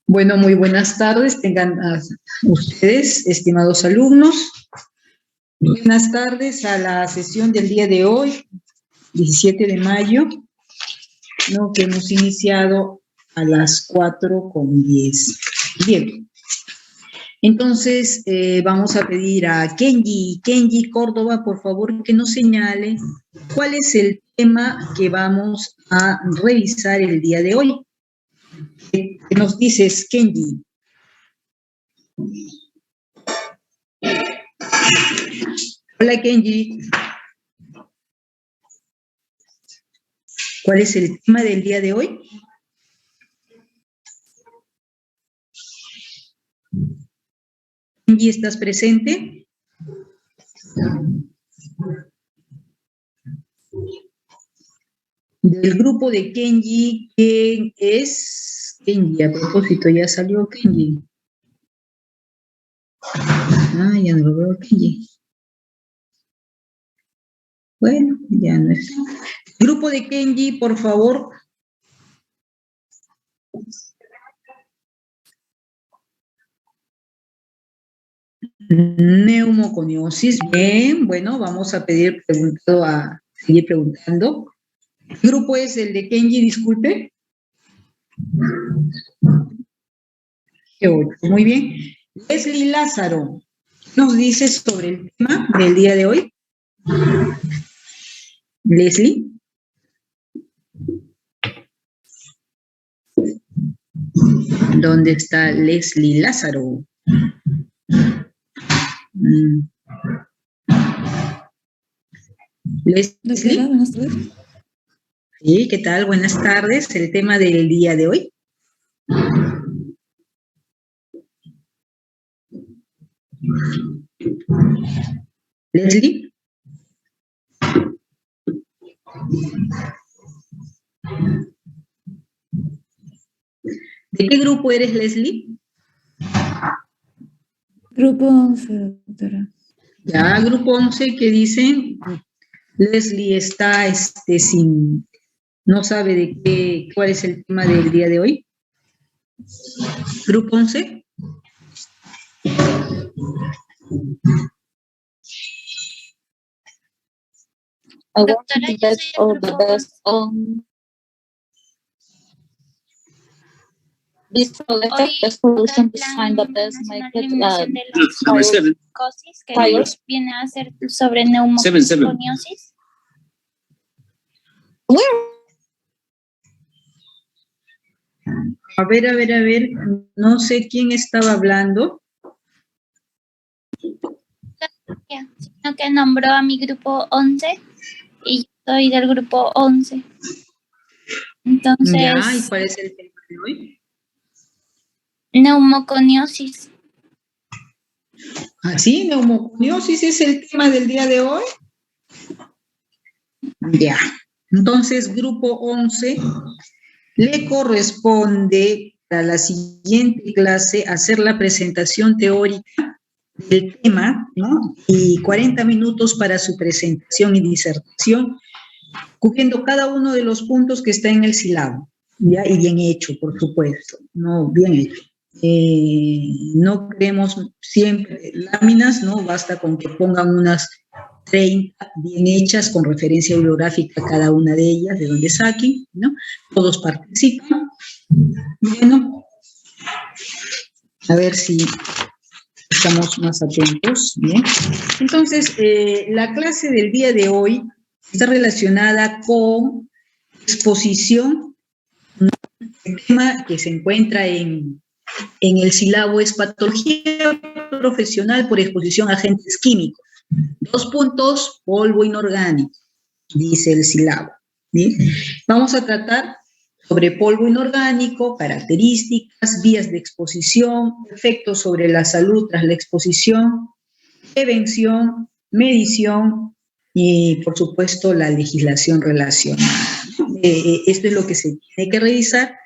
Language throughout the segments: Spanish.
Bueno, muy buenas tardes, tengan ustedes, estimados alumnos. Buenas tardes a la sesión del día de hoy, 17 de mayo, ¿no? Que hemos iniciado a las 4:10. Bien, entonces vamos a pedir a Kenji Córdoba, por favor, que nos señale cuál es el tema que vamos a revisar el día de hoy. ¿Qué nos dices, Kenji? Hola, Kenji. ¿Cuál es el tema del día de hoy? Kenji, ¿estás presente? Del grupo de Kenji, ¿quién es Kenji? A propósito, ya salió Kenji. Ah, ya no lo veo, Kenji. Bueno, ya no es. Grupo de Kenji, por favor. Neumoconiosis. Bien, bueno, vamos a pedir seguir preguntando. ¿Qué grupo es el de Kenji, disculpe? G8, muy bien. Leslie Lázaro, ¿qué nos dices sobre el tema del día de hoy? Leslie. ¿Dónde está Leslie Lázaro? Leslie. Buenas tardes. Sí, ¿qué tal? Buenas tardes. El tema del día de hoy. Leslie. ¿De qué grupo eres, Leslie? Grupo 11, doctora. Ya, grupo 11, ¿qué dicen? Leslie está no sabe cuál es el tema del día de hoy. Grupo 11. I want the best or the best on this project, best solution to find the best market Number 7. tires. Tires. Viene a ser sobre 7. neumoconiosis. A ver, no sé quién estaba hablando. Sino que nombró a mi grupo 11 y yo soy del grupo 11. Entonces, Ya, ¿y cuál es el tema de hoy? neumoconiosis. ¿Ah, sí? ¿Neumoconiosis es el tema del día de hoy? Ya. Entonces, grupo 11 le corresponde para la siguiente clase hacer la presentación teórica del tema, ¿no? Y 40 minutos para su presentación y disertación, cubriendo cada uno de los puntos que está en el sílabo, ¿ya? Y bien hecho, por supuesto, ¿no? Bien hecho. No queremos siempre láminas, ¿no? Basta con que pongan unas 30 bien hechas con referencia bibliográfica a cada una de ellas, de donde saquen, ¿no? Todos participan. Bueno, a ver si estamos más atentos, ¿bien? Entonces, la clase del día de hoy está relacionada con exposición. El tema que se encuentra en el sílabo es patología profesional por exposición a agentes químicos. 2 puntos, polvo inorgánico, dice el sílabo. ¿Sí? Vamos a tratar sobre polvo inorgánico, características, vías de exposición, efectos sobre la salud tras la exposición, prevención, medición y, por supuesto, la legislación relacionada. Esto es lo que se tiene que revisar.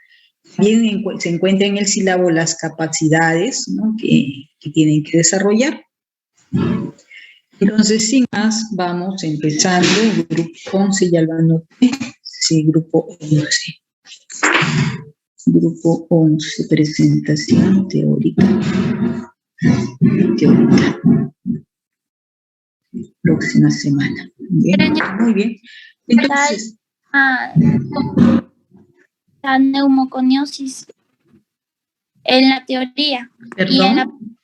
También se encuentra en el sílabo las capacidades, ¿no? que tienen que desarrollar. Entonces, sin más, vamos empezando. Grupo 11, ya lo anoté. Sí, grupo 11. Grupo 11, presentación teórica. Próxima semana. Bien, muy bien. Entonces, la neumoconiosis en la teoría. ¿perdón?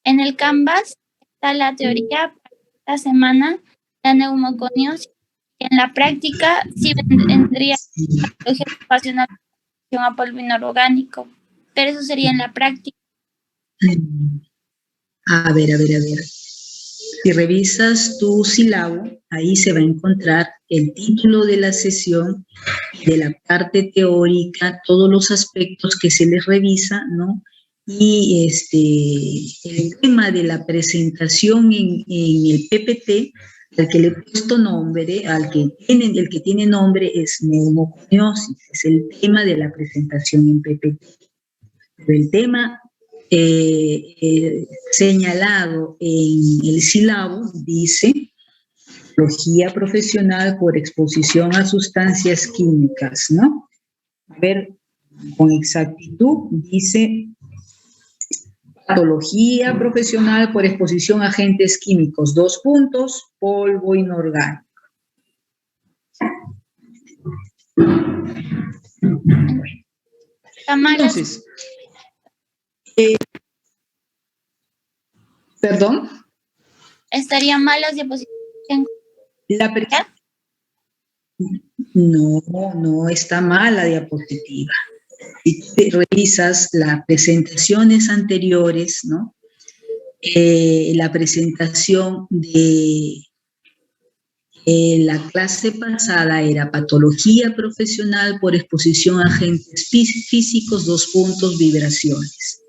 Y en el Canvas está la teoría para esta semana, la neumoconiosis. En la práctica sí vendría la patología ocupacional a polvo inorgánico, pero eso sería en la práctica. A ver. Si revisas tu sílabo, ahí se va a encontrar el título de la sesión, de la parte teórica, todos los aspectos que se les revisa, ¿no? Y el tema de la presentación en el PPT, al que le he puesto nombre, el que tiene nombre es neumoconiosis, es el tema de la presentación en PPT. Pero el tema señalado en el sílabo dice patología profesional por exposición a sustancias químicas, ¿no? A ver, con exactitud dice patología profesional por exposición a agentes químicos, 2 puntos, polvo inorgánico. Entonces, ¿perdón? ¿Estarían mal las diapositivas? No está mal la diapositiva. Si te revisas las presentaciones anteriores, ¿no? La presentación de la clase pasada era patología profesional por exposición a agentes físicos, 2 puntos, vibraciones.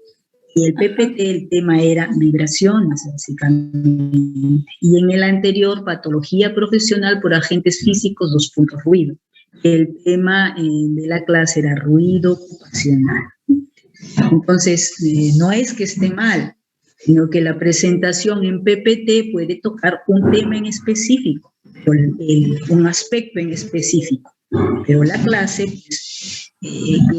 Y el PPT, el tema era vibraciones, básicamente. Y en el anterior, patología profesional por agentes físicos, 2 puntos, ruido. El tema de la clase era ruido ocupacional. Entonces, no es que esté mal, sino que la presentación en PPT puede tocar un tema en específico. un aspecto en específico. Pero la clase pues,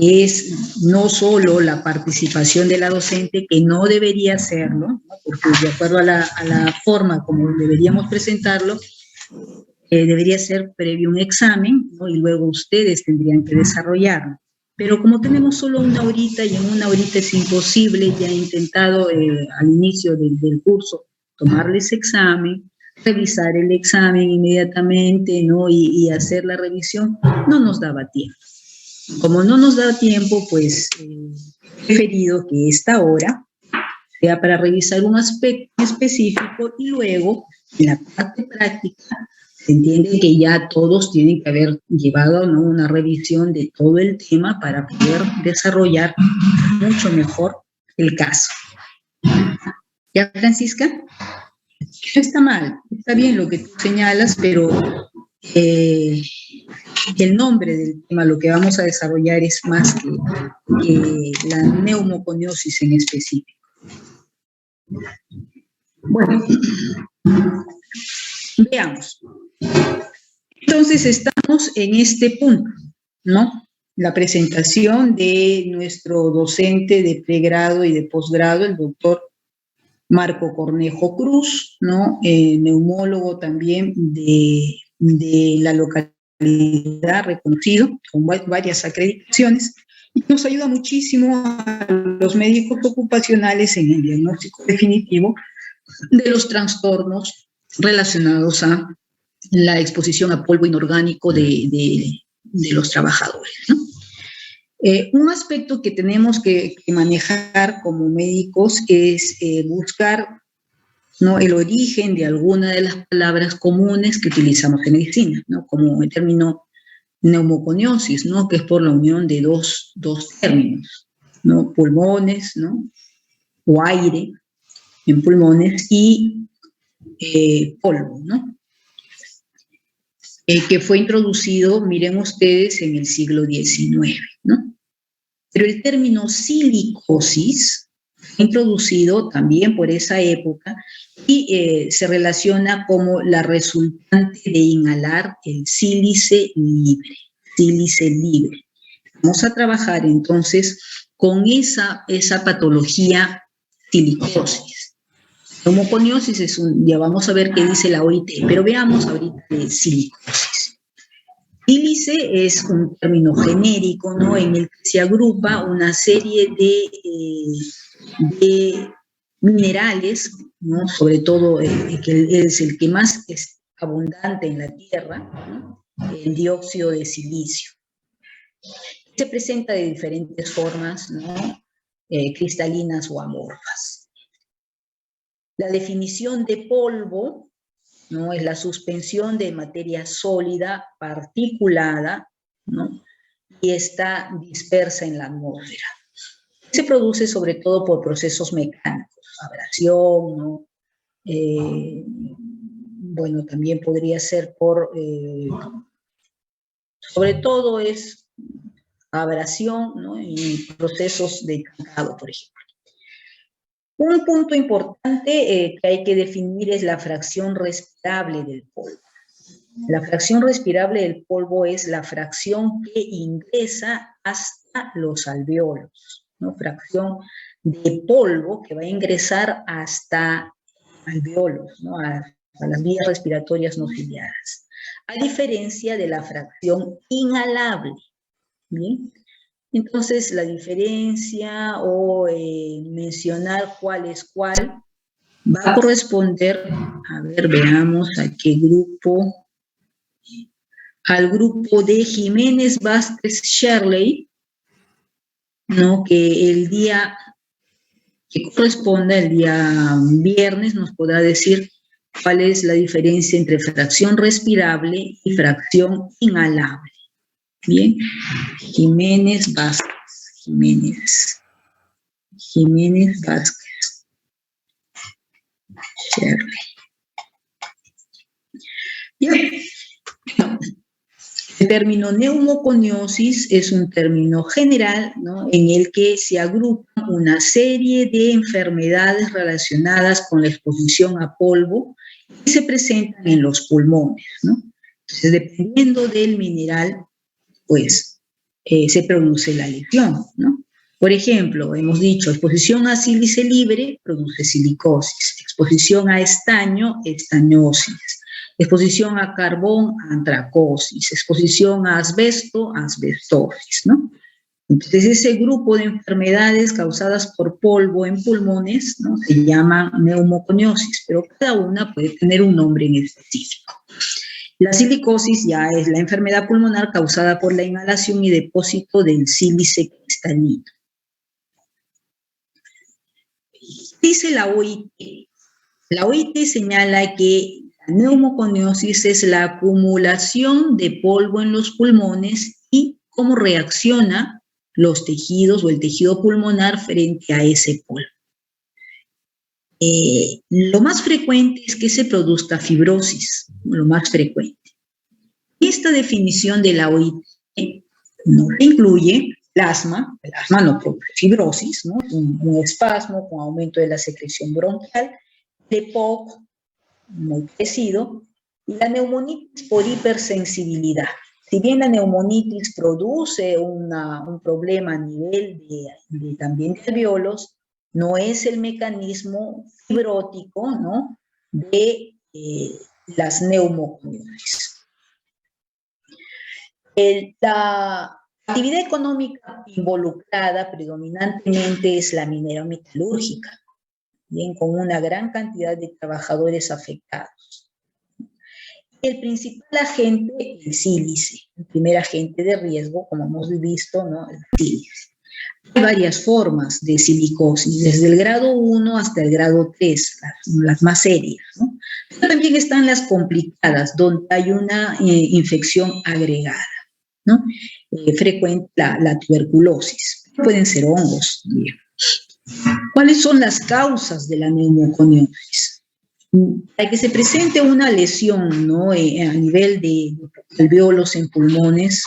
es no solo la participación de la docente, que no debería hacerlo, ¿no? Porque de acuerdo a la forma como deberíamos presentarlo, debería ser previo un examen, ¿no? Y luego ustedes tendrían que desarrollarlo. Pero como tenemos solo una horita y en una horita es imposible, ya he intentado al inicio del curso tomarles examen, revisar el examen inmediatamente, ¿no? Y hacer la revisión, no nos daba tiempo. Como no nos da tiempo, pues he preferido que esta hora sea para revisar un aspecto específico y luego en la parte práctica se entiende que ya todos tienen que haber llevado, ¿no?, una revisión de todo el tema para poder desarrollar mucho mejor el caso. ¿Ya, Francisca? No está mal, está bien lo que tú señalas, pero el nombre del tema, lo que vamos a desarrollar es más que la neumoconiosis en específico. Bueno, veamos. Entonces estamos en este punto, ¿no? La presentación de nuestro docente de pregrado y de posgrado, el doctor Marco Cornejo Cruz, ¿no? Neumólogo también de la localidad, reconocido con varias acreditaciones, y nos ayuda muchísimo a los médicos ocupacionales en el diagnóstico definitivo de los trastornos relacionados a la exposición a polvo inorgánico de los trabajadores, ¿no? Un aspecto que tenemos que manejar como médicos es buscar, ¿no?, el origen de alguna de las palabras comunes que utilizamos en medicina, ¿no?, como el término neumoconiosis, ¿no?, que es por la unión de dos términos, ¿no?, pulmones, ¿no?, o aire en pulmones, y polvo, ¿no?, que fue introducido, miren ustedes, en el siglo XIX, ¿no? Pero el término silicosis fue introducido también por esa época y se relaciona como la resultante de inhalar el sílice libre, sílice libre. Vamos a trabajar entonces con esa patología silicosis. Neumoconiosis ya vamos a ver qué dice la OIT, pero veamos ahorita de silicosis. Sílice es un término genérico, ¿no?, en el que se agrupa una serie de minerales, ¿no?, sobre todo que es el que más es abundante en la Tierra, ¿no?, el dióxido de silicio. Se presenta de diferentes formas, ¿no?, cristalinas o amorfas. La definición de polvo, ¿no?, es la suspensión de materia sólida particulada, ¿no?, y está dispersa en la atmósfera. Se produce sobre todo por procesos mecánicos, abrasión, ¿no? Bueno, también podría ser sobre todo es abrasión, ¿no?, y procesos de cacado, por ejemplo. Un punto importante que hay que definir es la fracción respirable del polvo. La fracción respirable del polvo es la fracción que ingresa hasta los alvéolos, ¿no? Fracción de polvo que va a ingresar hasta alvéolos, ¿no?, a las vías respiratorias no ciliadas, a diferencia de la fracción inhalable, ¿bien? Entonces, la diferencia o mencionar cuál es cuál va a corresponder, a ver, veamos a qué grupo, al grupo de Jiménez Vázquez Shirley, ¿no?, que el día que corresponda, el día viernes, nos podrá decir cuál es la diferencia entre fracción respirable y fracción inhalable. Bien, Jiménez Vázquez. Jiménez Vázquez Shirley. Ya. término neumoconiosis es un término general, ¿no?, en el que se agrupan una serie de enfermedades relacionadas con la exposición a polvo que se presentan en los pulmones, ¿no? Entonces, dependiendo del mineral, pues se produce la lesión, ¿no? Por ejemplo, hemos dicho, exposición a sílice libre produce silicosis, exposición a estaño, estañosis, exposición a carbón, antracosis, exposición a asbesto, asbestosis, ¿no? Entonces, ese grupo de enfermedades causadas por polvo en pulmones, ¿no?, se llama neumoconiosis, pero cada una puede tener un nombre en específico. La silicosis ya es la enfermedad pulmonar causada por la inhalación y depósito del sílice cristalino. Dice la OIT. La OIT señala que la neumoconiosis es la acumulación de polvo en los pulmones y cómo reacciona los tejidos o el tejido pulmonar frente a ese polvo. Lo más frecuente es que se produzca fibrosis, lo más frecuente. Esta definición de la OIT no incluye el asma no produce fibrosis, ¿no?, un espasmo con aumento de la secreción bronquial, el EPOC, muy parecido, y la neumonitis por hipersensibilidad. Si bien la neumonitis produce un problema a nivel también de alvéolos, no es el mecanismo fibrótico, ¿no?, de las neumoconiosis. La actividad económica involucrada predominantemente es la minero-metalúrgica, bien, con una gran cantidad de trabajadores afectados. El principal agente es el sílice, el primer agente de riesgo, como hemos visto, ¿no?, el sílice. Hay varias formas de silicosis, desde el grado 1 hasta el grado 3, las más serias, ¿no? Pero también están las complicadas, donde hay una infección agregada, ¿no? Frecuente la tuberculosis. Pueden ser hongos también. ¿Cuáles son las causas de la neumoconiosis? Para que se presente una lesión, ¿no?, a nivel de alvéolos en pulmones,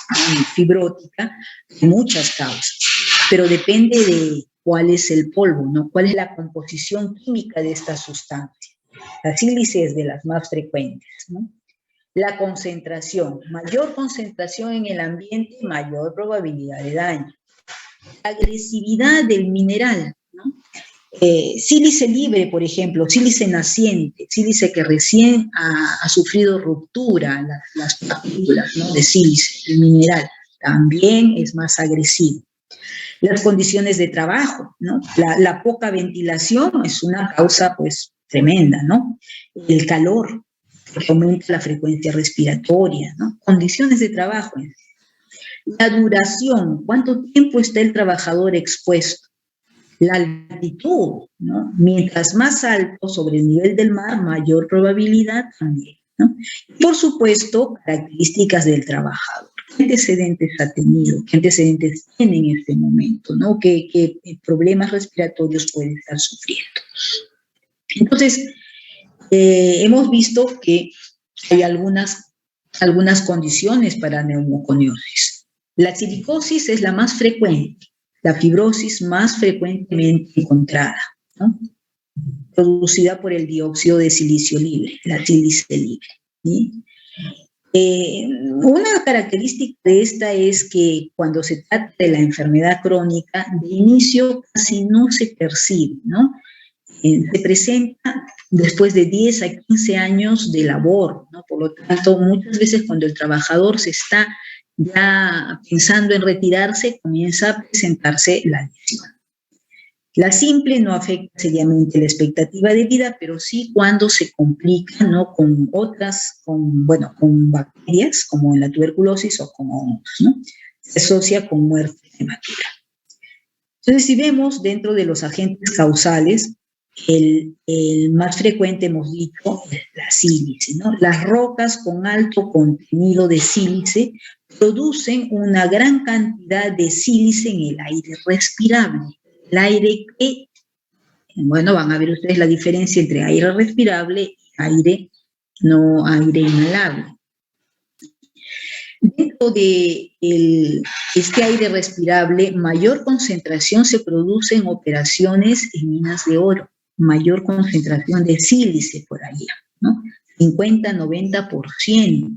fibrótica, hay muchas causas, pero depende de cuál es el polvo, ¿no?, cuál es la composición química de esta sustancia. La sílice es de las más frecuentes, ¿no? La concentración, mayor concentración en el ambiente, mayor probabilidad de daño. La agresividad del mineral, ¿no? Sílice libre, por ejemplo, sílice naciente, sílice que recién ha sufrido ruptura, las partículas, ¿no?, de sílice, el mineral, también es más agresivo. Las condiciones de trabajo, ¿no? La poca ventilación es una causa, pues, tremenda, ¿no? El calor, que aumenta la frecuencia respiratoria, ¿no? Condiciones de trabajo. La duración, ¿cuánto tiempo está el trabajador expuesto? La altitud, ¿no? Mientras más alto sobre el nivel del mar, mayor probabilidad también, ¿no? Y por supuesto, características del trabajador. ¿Qué antecedentes ha tenido? ¿Qué antecedentes tiene en este momento, ¿no? ¿Qué problemas respiratorios puede estar sufriendo? Entonces, hemos visto que hay algunas condiciones para neumoconiosis. La silicosis es la más frecuente, la fibrosis más frecuentemente encontrada, ¿no?, producida por el dióxido de silicio libre, la sílice libre, ¿sí? Una característica de esta es que cuando se trata de la enfermedad crónica, de inicio casi no se percibe, ¿no? Se presenta después de 10 a 15 años de labor, ¿no? Por lo tanto, muchas veces cuando el trabajador se está ya pensando en retirarse, comienza a presentarse la lesión. La simple no afecta seriamente la expectativa de vida, pero sí cuando se complica, ¿no?, con con bacterias, como en la tuberculosis o con hongos, ¿no? Se asocia con muerte prematura. Entonces, si vemos dentro de los agentes causales, el más frecuente, hemos dicho, es la sílice, ¿no? Las rocas con alto contenido de sílice producen una gran cantidad de sílice en el aire respirable. El aire que, bueno, van a ver ustedes la diferencia entre aire respirable y aire inhalable. Dentro de este aire respirable, mayor concentración se produce en operaciones en minas de oro, mayor concentración de sílice por allá, ¿no? 50-90%.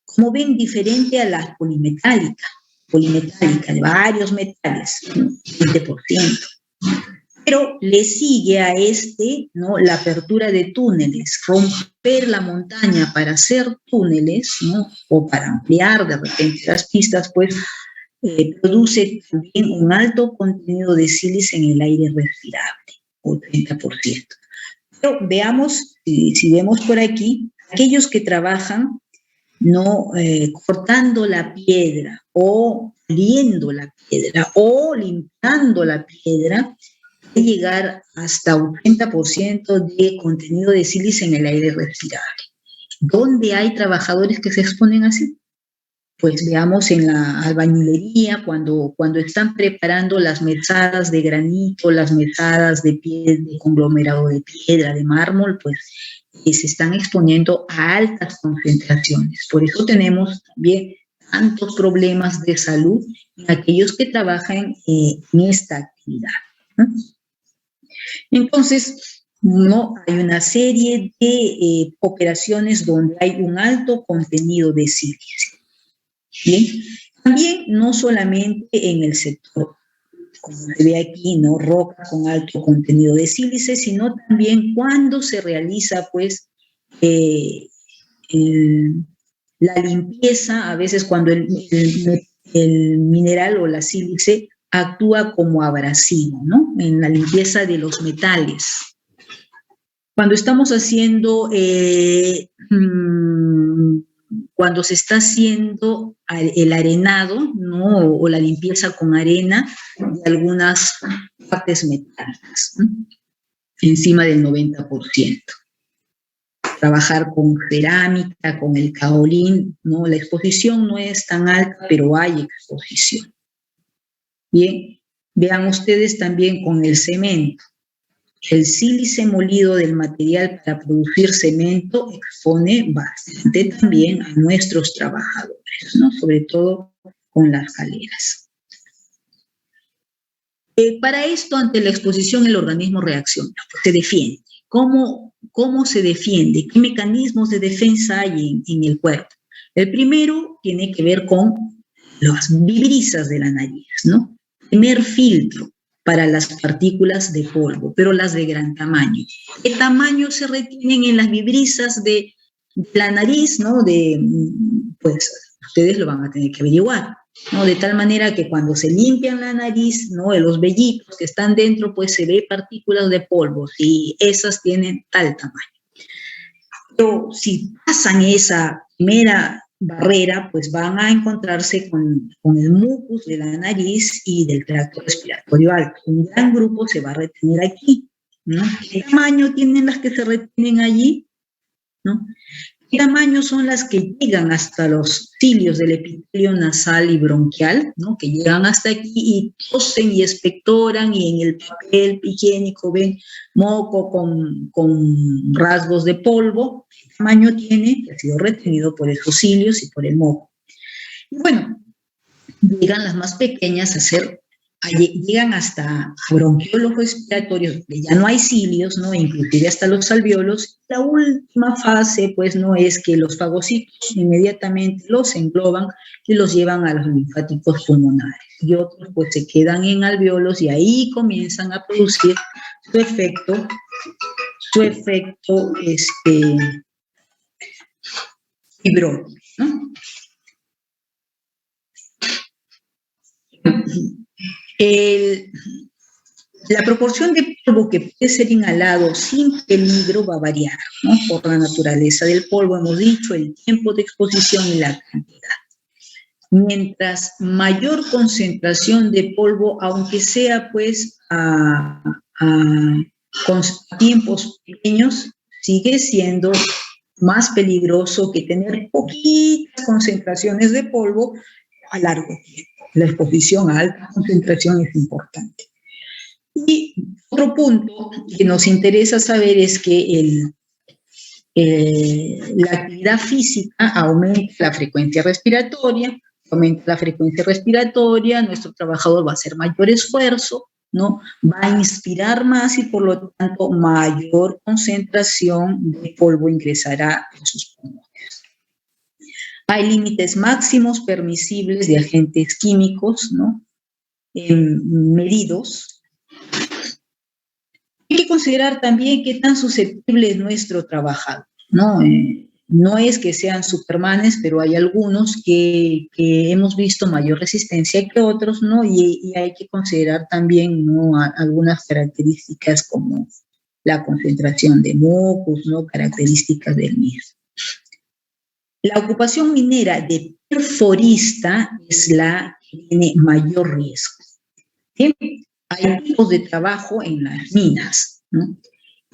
Como ven, diferente a la polimetálica de varios metales, ¿no? 20%. Pero le sigue a ¿no? La apertura de túneles, romper la montaña para hacer túneles, ¿no? O para ampliar de repente las pistas, pues produce también un alto contenido de sílice en el aire respirable, o 30%. Pero veamos, si vemos por aquí, aquellos que trabajan, ¿no? Cortando la piedra, o puliendo la piedra, o limpiando la piedra, llegar hasta un 30% de contenido de sílice en el aire respirable. ¿Dónde hay trabajadores que se exponen así? Pues veamos en la albañilería, cuando están preparando las mesadas de granito, las mesadas de conglomerado de piedra, de mármol, pues se están exponiendo a altas concentraciones. Por eso tenemos también tantos problemas de salud en aquellos que trabajan en esta actividad, ¿no? Entonces, no hay una serie de operaciones donde hay un alto contenido de sílice. Bien, también no solamente en el sector, como se ve aquí, ¿no? Roca con alto contenido de sílice, sino también cuando se realiza, pues, la limpieza, a veces cuando el mineral o la sílice actúa como abrasivo, ¿no? En la limpieza de los metales. Cuando estamos haciendo, cuando se está haciendo el arenado, ¿no? O la limpieza con arena de algunas partes metálicas, ¿no? Encima del 90%. Trabajar con cerámica, con el caolín, ¿no? La exposición no es tan alta, pero hay exposición. Bien, vean ustedes también con el cemento. El sílice molido del material para producir cemento expone bastante también a nuestros trabajadores, ¿no? Sobre todo con las caleras. Para esto, ante la exposición, el organismo reacciona, pues se defiende. ¿Cómo se defiende? ¿Qué mecanismos de defensa hay en el cuerpo? El primero tiene que ver con las vibrisas de la nariz, ¿no? Tener filtro para las partículas de polvo, pero las de gran tamaño. ¿Qué tamaño se retienen en las vibrisas de la nariz, ¿no? Pues ustedes lo van a tener que averiguar, ¿no? De tal manera que cuando se limpian la nariz, ¿no? De los vellitos que están dentro, pues se ve partículas de polvo y esas tienen tal tamaño. Pero si pasan esa primera barrera, pues van a encontrarse con el mucus de la nariz y del tracto respiratorio alto. Un gran grupo se va a retener aquí, ¿no? ¿Qué tamaño tienen las que se retienen allí? ¿No? ¿Qué tamaño son las que llegan hasta los cilios del epitelio nasal y bronquial, ¿no? Que llegan hasta aquí y tosen y expectoran y en el papel higiénico ven moco con rasgos de polvo? ¿Qué tamaño tiene? Que ha sido retenido por esos cilios y por el moco. Y bueno, llegan las más pequeñas llegan hasta bronquiolos respiratorios, que ya no hay cilios, ¿no? Inclusive hasta los alvéolos. La última fase, pues, no es que los fagocitos inmediatamente los engloban y los llevan a los linfáticos pulmonares. Y otros, pues, se quedan en alvéolos y ahí comienzan a producir su efecto fibrótico, ¿no? La proporción de polvo que puede ser inhalado sin peligro va a variar, ¿no? Por la naturaleza del polvo, hemos dicho, el tiempo de exposición y la cantidad. Mientras mayor concentración de polvo, aunque sea pues con tiempos pequeños, sigue siendo más peligroso que tener poquitas concentraciones de polvo a largo tiempo. La exposición a alta concentración es importante. Y otro punto que nos interesa saber es que La actividad física aumenta la frecuencia respiratoria, nuestro trabajador va a hacer mayor esfuerzo, ¿no? Va a inspirar más y por lo tanto mayor concentración de polvo ingresará en sus pulmones. Hay límites máximos permisibles de agentes químicos, ¿no? Medidos. Hay que considerar también qué tan susceptible es nuestro trabajador, ¿no? No es que sean supermanes, pero hay algunos que hemos visto mayor resistencia que otros, ¿no? Y hay que considerar también, ¿no?, algunas características como la concentración de mocos, ¿no?, características del mismo. La ocupación minera de perforista es la que tiene mayor riesgo. ¿Sí? Hay tipos de trabajo en las minas, ¿no?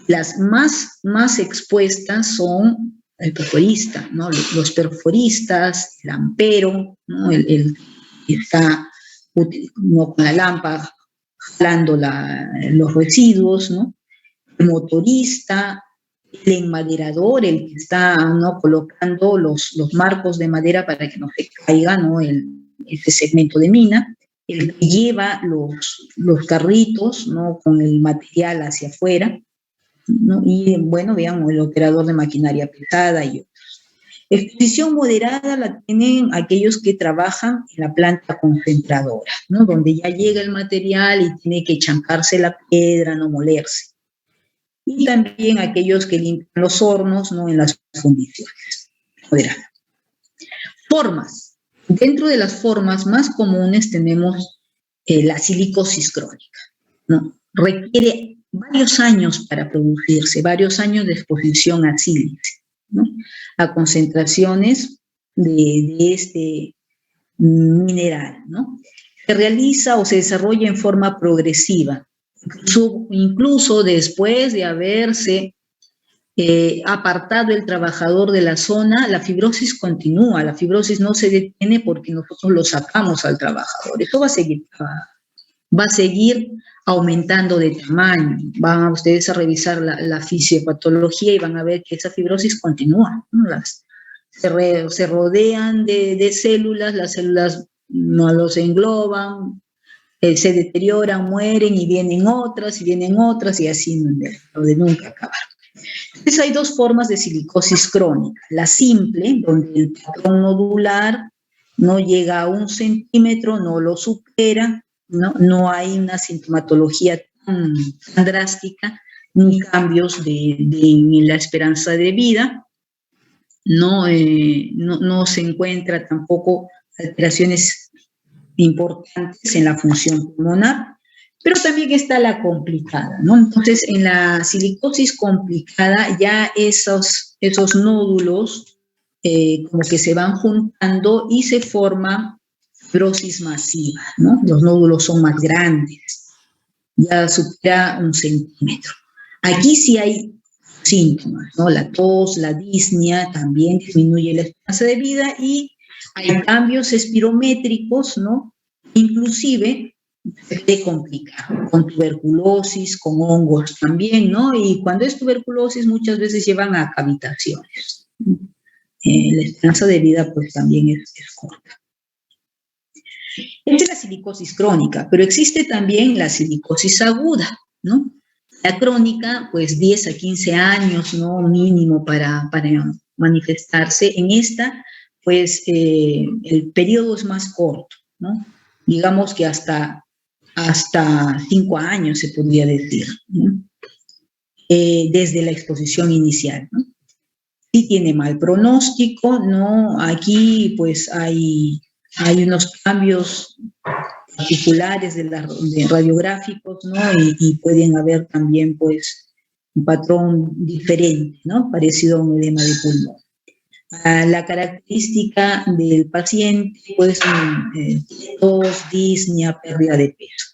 Las más expuestas son el perforista, ¿no? Los perforistas, el lampero, ¿no? El que está, ¿no?, con la lámpara jalando los residuos, ¿no? El motorista, el enmaderador, el que está, ¿no?, colocando los marcos de madera para que no se caiga, ¿no?, este segmento de mina, el que lleva los carritos, ¿no?, con el material hacia afuera, ¿no? Y bueno, vean, el operador de maquinaria pesada y otros. Exposición moderada la tienen aquellos que trabajan en la planta concentradora, ¿no?, donde ya llega el material y tiene que chancarse la piedra, no molerse. Y también aquellos que limpian los hornos, ¿no?, en las fundiciones. Moderada. Formas. Dentro de las formas más comunes tenemos la silicosis crónica, ¿no? Requiere varios años para producirse, varios años de exposición a sílice, ¿no?, a concentraciones de este mineral, ¿no? Se realiza o se desarrolla en forma progresiva, incluso después de haberse apartado el trabajador de la zona, la fibrosis continúa, la fibrosis no se detiene porque nosotros lo sacamos al trabajador. Eso va a seguir aumentando de tamaño. Van ustedes a revisar la fisiopatología y van a ver que esa fibrosis continúa, ¿no? Se rodean de células, las células no los engloban, se deterioran, mueren y vienen otras y así lo de nunca acabar. Entonces hay dos formas de silicosis crónica. La simple, donde el patrón nodular no llega a 1 centímetro, no lo supera, no hay una sintomatología tan drástica, ni cambios en la esperanza de vida, no se encuentra tampoco alteraciones importantes en la función pulmonar, pero también está la complicada, ¿no? Entonces, en la silicosis complicada ya esos nódulos como que se van juntando y se forma fibrosis masiva, ¿no? Los nódulos son más grandes, ya supera 1 centímetro. Aquí sí hay síntomas, ¿no? La tos, la disnea, también disminuye la esperanza de vida y hay cambios espirométricos, ¿no? Inclusive se puede complicar con tuberculosis, con hongos también, ¿no? Y cuando es tuberculosis muchas veces llevan a cavitaciones. La esperanza de vida pues también es corta. Esta es la silicosis crónica, pero existe también la silicosis aguda, ¿no? La crónica, pues 10 a 15 años, ¿no?, mínimo para manifestarse. En esta, pues el periodo es más corto, ¿no? Digamos que hasta 5 años se podría decir, ¿no?, desde la exposición inicial, ¿no? Sí tiene mal pronóstico, ¿no? Aquí, pues hay unos cambios particulares de radiográficos, ¿no? Y pueden haber también, pues, un patrón diferente, ¿no?, parecido a un edema de pulmón. La característica del paciente, pues, tos, disnea, pérdida de peso.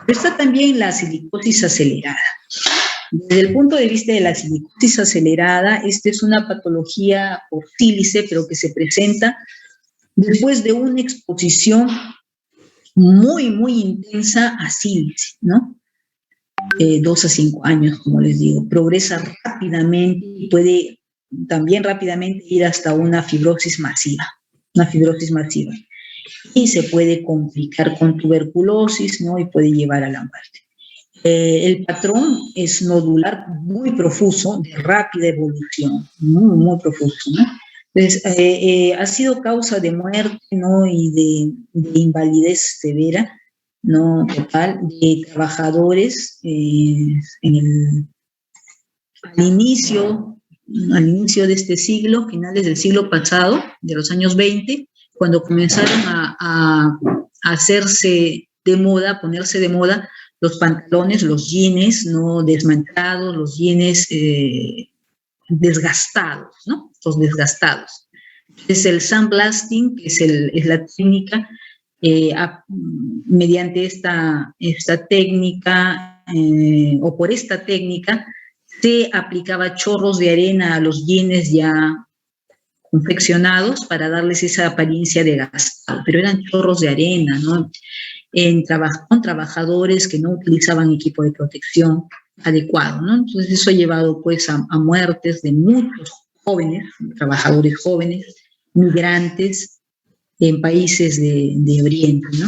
Pero está también la silicosis acelerada. Desde el punto de vista de la silicosis acelerada, esta es una patología por sílice, pero que se presenta después de una exposición muy, muy intensa a sílice, ¿no? 2 a 5 años, como les digo. Progresa rápidamente y puede también rápidamente ir hasta una fibrosis masiva, y se puede complicar con tuberculosis, ¿no? Y puede llevar a la muerte. El patrón es nodular muy profuso, de rápida evolución, muy profuso, ¿no? Entonces, ha sido causa de muerte, ¿no? Y de invalidez severa, ¿no? Total, de trabajadores al inicio de este siglo, finales del siglo pasado, de los años 20, cuando comenzaron a hacerse de moda, a ponerse de moda los pantalones, los jeans, ¿no? Desmanchados, los jeans desgastados, ¿no? Los desgastados. Es el sandblasting, que es la técnica, mediante esta técnica, o por esta técnica, se aplicaba chorros de arena a los jeans ya confeccionados para darles esa apariencia de gastado, pero eran chorros de arena, ¿no? Con trabajadores que no utilizaban equipo de protección adecuado, ¿no? Entonces eso ha llevado pues a muertes de muchos jóvenes, trabajadores jóvenes, migrantes en países de Oriente, ¿no?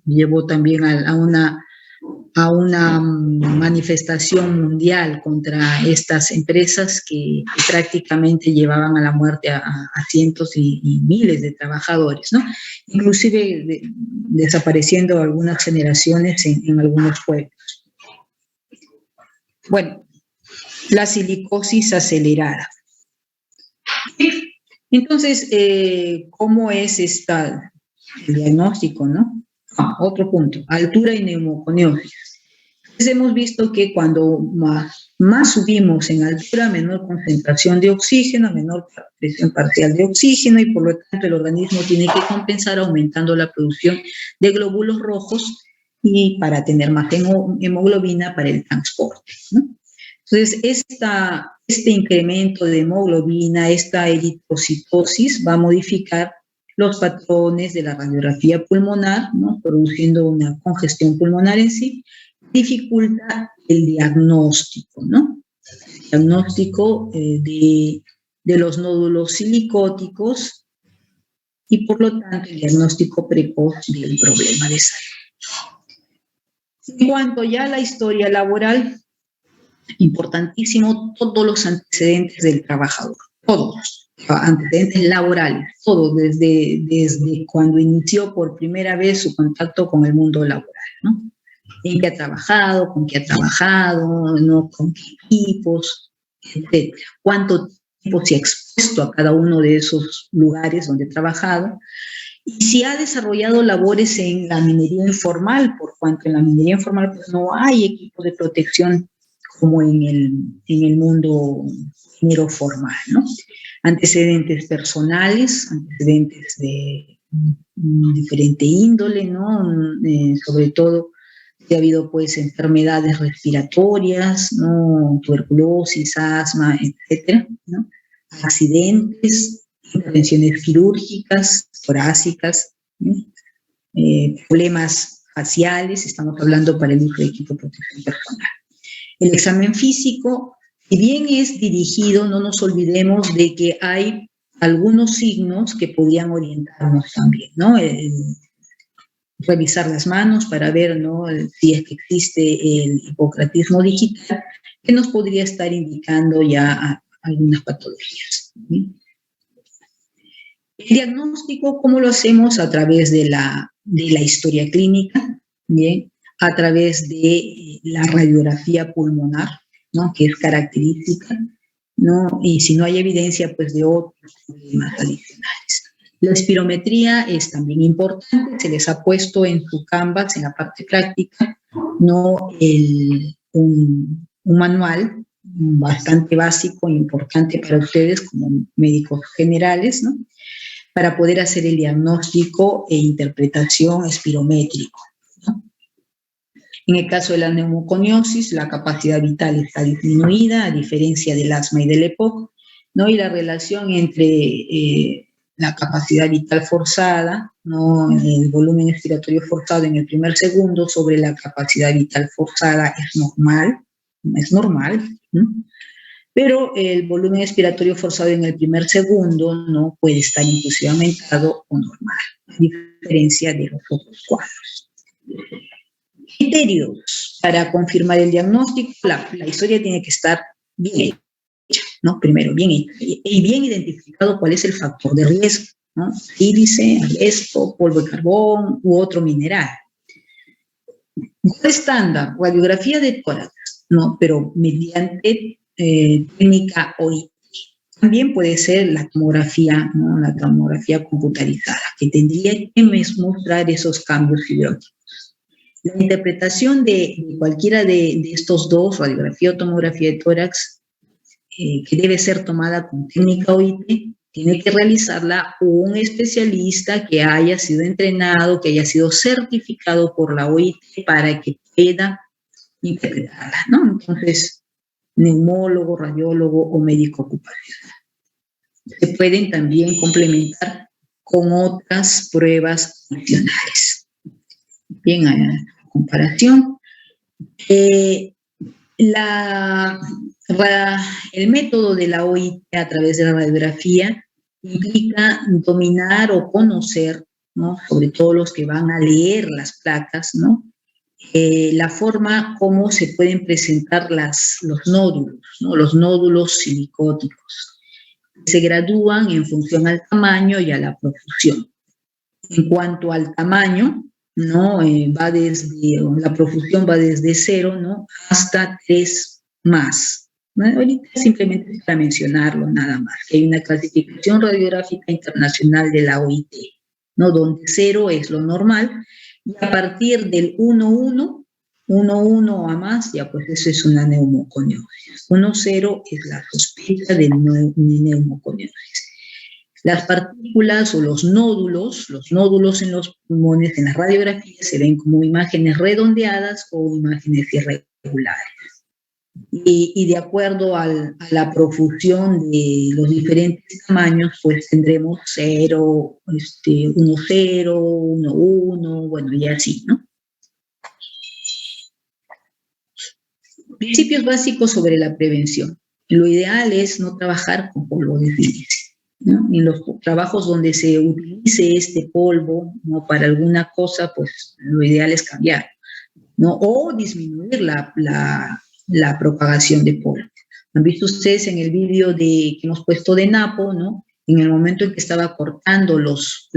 Llevó también a una manifestación mundial contra estas empresas que prácticamente llevaban a la muerte a cientos y miles de trabajadores, ¿no? Inclusive desapareciendo algunas generaciones en algunos pueblos. Bueno, la silicosis acelerada. Entonces, ¿cómo es el diagnóstico, no? Otro punto, altura y neumoconiosis. Entonces hemos visto que cuando más subimos en altura, menor concentración de oxígeno, menor presión parcial de oxígeno, y por lo tanto el organismo tiene que compensar aumentando la producción de glóbulos rojos y para tener más hemoglobina para el transporte, ¿no? Entonces, este incremento de hemoglobina, esta eritrocitosis va a modificar los patrones de la radiografía pulmonar, ¿no? Produciendo una congestión pulmonar en sí, dificulta el diagnóstico, ¿no? El diagnóstico de los nódulos silicóticos y, por lo tanto, el diagnóstico precoz del problema de salud. En cuanto ya a la historia laboral, importantísimo, todos los antecedentes del trabajador, todos. Antecedentes laborales, todo desde cuando inició por primera vez su contacto con el mundo laboral, ¿no? En qué ha trabajado, con qué ha trabajado, ¿no? Con qué equipos, etc. Cuánto tiempo se ha expuesto a cada uno de esos lugares donde ha trabajado, y si ha desarrollado labores en la minería informal, por cuanto en la minería informal pues, no hay equipos de protección como en el mundo minero formal, ¿no? Antecedentes personales, antecedentes de diferente índole, ¿no? Sobre todo si ha habido pues enfermedades respiratorias, ¿no? Tuberculosis, asma, etcétera, ¿no? Accidentes, intervenciones quirúrgicas, torácicas, ¿no? Problemas faciales, estamos hablando para el uso de equipo de protección personal. El examen físico, si bien es dirigido, no nos olvidemos de que hay algunos signos que podían orientarnos también, ¿no? Revisar las manos para ver, ¿no? Si es que existe el hipocratismo digital, que nos podría estar indicando ya algunas patologías, ¿sí? El diagnóstico, ¿cómo lo hacemos? A través de la historia clínica, ¿bien? A través de la radiografía pulmonar, ¿no? Que es característica, ¿no? Y si no hay evidencia, pues de otros problemas adicionales. La espirometría es también importante, se les ha puesto en su Canvas, en la parte práctica, ¿no? Un manual bastante básico e importante para ustedes como médicos generales, ¿no? Para poder hacer el diagnóstico e interpretación espirométrico, ¿no? En el caso de la neumoconiosis, la capacidad vital está disminuida, a diferencia del asma y del EPOC, ¿no? Y la relación entre la capacidad vital forzada, ¿no? El volumen expiratorio forzado en el primer segundo sobre la capacidad vital forzada es normal, ¿no? Pero el volumen expiratorio forzado en el primer segundo no puede estar inclusive aumentado o normal, a diferencia de los otros cuadros. Criterios para confirmar el diagnóstico: la historia tiene que estar bien hecha, ¿no? Primero, bien identificado cuál es el factor de riesgo, ¿no? Sílice, asbesto, polvo de carbón u otro mineral. Estándar, radiografía de tórax, ¿no? Pero mediante técnica OIT. También puede ser la tomografía, ¿no? La tomografía computarizada, que tendría que mostrar esos cambios fibróticos. La interpretación de cualquiera de estos dos, radiografía o tomografía de tórax, que debe ser tomada con técnica OIT, tiene que realizarla un especialista que haya sido entrenado, que haya sido certificado por la OIT para que pueda interpretarla, ¿no? Entonces, neumólogo, radiólogo o médico ocupacional. Se pueden también complementar con otras pruebas funcionales. Bien, a comparación. El método de la OIT a través de la radiografía implica dominar o conocer, ¿no? Sobre todo los que van a leer las placas, ¿no? La forma como se pueden presentar los nódulos, ¿no? Los nódulos silicóticos. Se gradúan en función al tamaño y a la profusión. En cuanto al tamaño, ¿no? La profusión va desde 0, ¿no? Hasta 3 más. ¿No? Ahorita simplemente es para mencionarlo nada más, que hay una clasificación radiográfica internacional de la OIT, ¿no? Donde 0 es lo normal, y a partir del 1,1 a más, ya pues eso es una neumoconiosis. 1,0 es la sospecha de neumoconiosis. Las partículas o los nódulos en los pulmones, en las radiografías, se ven como imágenes redondeadas o imágenes irregulares. Y de acuerdo a la profusión de los diferentes tamaños, pues tendremos 0, 1,0, 1,1, bueno, y así, ¿no? Principios básicos sobre la prevención. Lo ideal es no trabajar con polvo de sílice, ¿no? En los trabajos donde se utilice este polvo, ¿no? Para alguna cosa, pues lo ideal es cambiar, ¿no? O disminuir la propagación de polvo. Han visto ustedes en el vídeo que hemos puesto de Napo, ¿no? En el momento en que estaba cortando las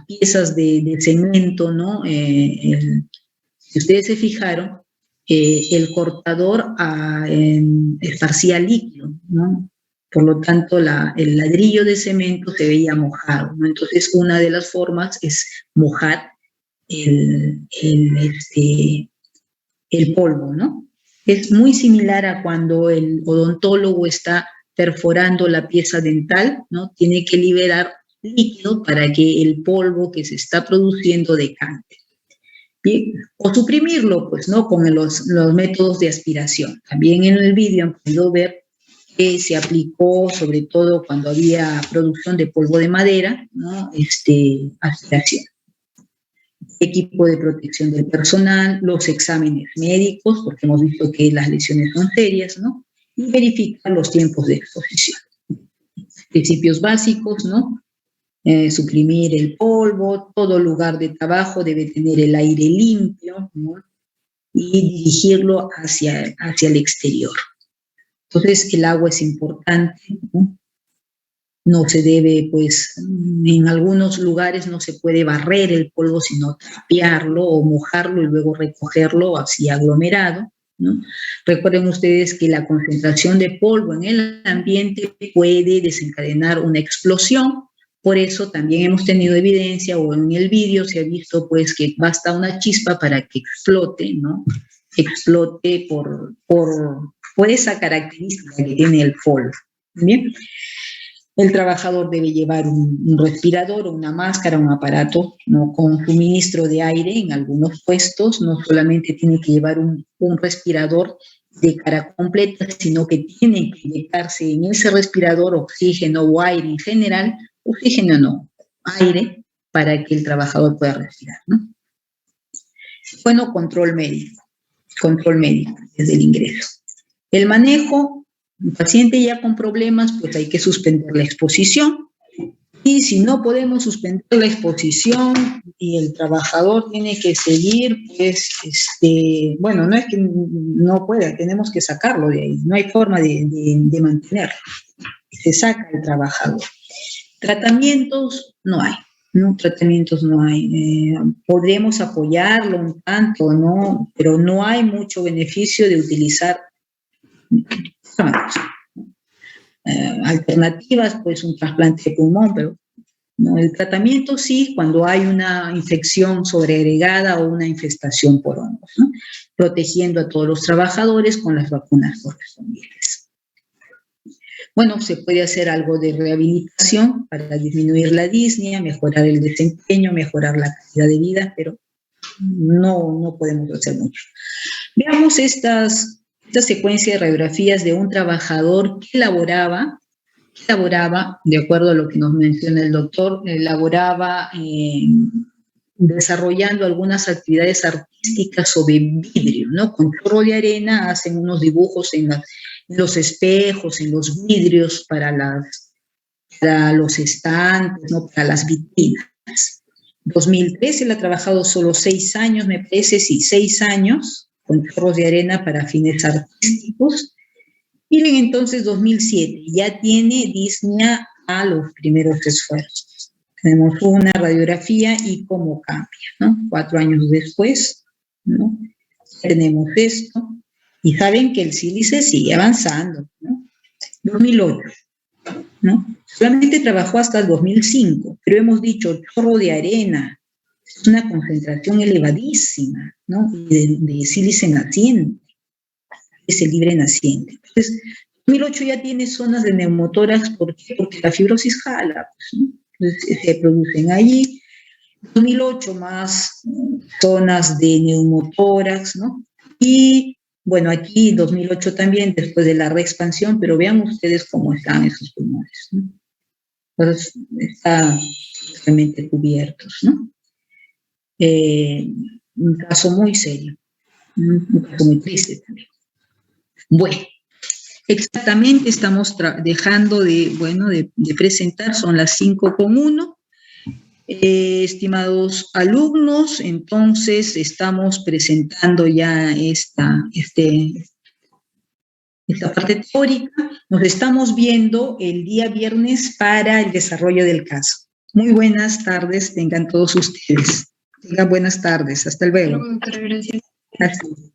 piezas de cemento, ¿no? Si ustedes se fijaron, el cortador esparcía líquido, ¿no? Por lo tanto, el ladrillo de cemento se veía mojado, ¿no? Entonces, una de las formas es mojar el polvo, ¿no? Es muy similar a cuando el odontólogo está perforando la pieza dental, ¿no? Tiene que liberar líquido para que el polvo que se está produciendo decante. Bien, o suprimirlo, pues, ¿no? Con los métodos de aspiración. También en el vídeo han podido ver que se aplicó, sobre todo cuando había producción de polvo de madera, ¿no? Aspiración. Equipo de protección del personal, los exámenes médicos, porque hemos visto que las lesiones son serias, ¿no? Y verificar los tiempos de exposición. Principios básicos, ¿no? Suprimir el polvo, todo lugar de trabajo debe tener el aire limpio, ¿no? Y dirigirlo hacia el exterior. Entonces, el agua es importante, ¿no? No se debe, pues, en algunos lugares no se puede barrer el polvo, sino trapearlo o mojarlo y luego recogerlo así aglomerado, ¿no? Recuerden ustedes que la concentración de polvo en el ambiente puede desencadenar una explosión. Por eso también hemos tenido evidencia, o en el vídeo se ha visto, pues, que basta una chispa para que explote, ¿no? Explote por esa característica que tiene el polvo. ¿Bien? El trabajador debe llevar un respirador o una máscara, un aparato, ¿no? Con suministro de aire en algunos puestos. No solamente tiene que llevar un respirador de cara completa, sino que tiene que inyectarse en ese respirador oxígeno o aire en general, oxígeno no, aire, para que el trabajador pueda respirar, ¿no? Bueno, control médico desde el ingreso. El manejo, un paciente ya con problemas, pues hay que suspender la exposición. Y si no podemos suspender la exposición y el trabajador tiene que seguir, pues, bueno, no es que no pueda, tenemos que sacarlo de ahí, no hay forma de mantenerlo. Se saca el trabajador. Tratamientos no hay, ¿no? Tratamientos no hay. Podremos apoyarlo un tanto, ¿no? Pero no hay mucho beneficio de utilizar alternativas, pues un trasplante de pulmón, pero no, el tratamiento sí cuando hay una infección sobreagregada o una infestación por hongos, ¿no? Protegiendo a todos los trabajadores con las vacunas correspondientes. Bueno, se puede hacer algo de rehabilitación para disminuir la disnea, mejorar el desempeño, mejorar la calidad de vida, pero no podemos hacer mucho. Veamos esta secuencia de radiografías de un trabajador que elaboraba, de acuerdo a lo que nos menciona el doctor, desarrollando algunas actividades artísticas sobre vidrio, ¿no? Con chorro de arena hacen unos dibujos en los espejos, en los vidrios para los estantes, ¿no? Para las vitrinas. 2013 él ha trabajado solo 6 años, me parece, sí, 6 años, con chorros de arena para fines artísticos. Miren, entonces, 2007, ya tiene disnea a los primeros esfuerzos. Tenemos una radiografía y cómo cambia, ¿no? 4 años después, ¿no? Tenemos esto, y saben que el sílice sigue avanzando, ¿no? 2008, ¿no? Solamente trabajó hasta el 2005, pero hemos dicho chorro de arena, es una concentración elevadísima, ¿no? De sílice naciente. Es el libre naciente. Entonces, 2008 ya tiene zonas de neumotórax, ¿por qué? Porque la fibrosis jala, pues, ¿no? Entonces, se producen allí. 2008 más zonas de neumotórax, ¿no? Y, bueno, aquí 2008 también, después de la reexpansión, pero vean ustedes cómo están esos pulmones, ¿no? Entonces, están totalmente cubiertos, ¿no? Un caso muy serio, un caso muy triste también. Bueno, exactamente estamos dejando de presentar, son las 5:01. Estimados alumnos, entonces estamos presentando ya esta parte teórica. Nos estamos viendo el día viernes para el desarrollo del caso. Muy buenas tardes, tengan todos ustedes. Tengan buenas tardes, hasta luego. Muchas gracias. Gracias.